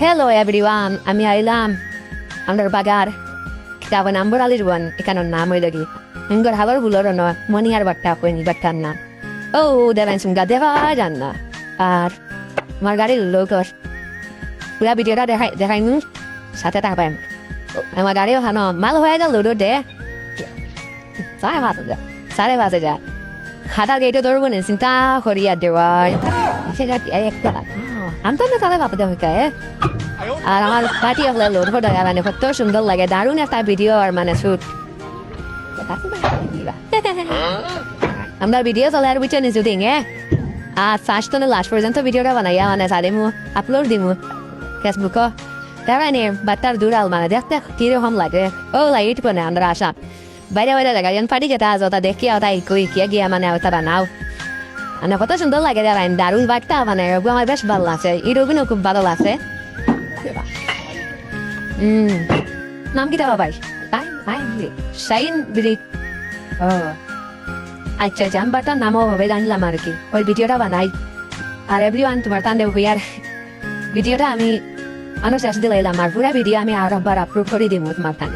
Hello everyone, আমি আইলাম আমার বাগার কিতাব নাম্বার আলির বন এখানে নাম হইল কি ইঙ্গর হালর বুলোর ন মনি আর বাট্টা কইনি বাট্টার না ও দেবেন সুঙ্গা দেবা জান না আর আমার গাড়ির লোক পুরা ভিডিওটা দেখাই সাথে থাকবেন আমার গাড়ি ওখানো মাল হয়ে গেল লুডো দে সাড়ে পাঁচে যা হাতার গেটে ধরবো না চিন্তা করিয়া দেওয়ার সেটা একটা আমতো না তাহলে বাপা দেওয়া আর আমার পার্টি হলে লোড হয়ে মানে কত সুন্দর লাগে দারুণ একটা ভিডিও আর মানে শুট আমরা ভিডিও চলে আর বুঝছো নিচু দিঙে আর ফার্স্ট তো লাস্ট পর্যন্ত ভিডিওটা বানাইয়া মানে সারিমু আপলোড দিমু ফেসবুক তারা নে বাচ্চার দূরাল মানে দেখতে কিরকম লাগে ও লাইট পনে আমরা আসা বাইরে বাইরে দেখা যেন পার্টি যেটা আছে ওটা দেখি ওটা কই কে গিয়া মানে তারা নাও মানে কত সুন্দর লাগে যারা দারুণ বাচ্চা মানে আমার বেশ ভালো লাগছে ইরোগুলো খুব ভালো লাগছে নাম কি দেওয়া ভাই শাইন বিরি ও আচ্ছা জাম্বারটার নামও হবে জানলাম আর কি ওই ভিডিওটা বানাই আর এভরিওয়ান তোমার তান দেব আর ভিডিওটা আমি মানুষ আসতে লাইলাম আর পুরা ভিডিও আমি আর একবার আপলোড করে দিব তোমার তান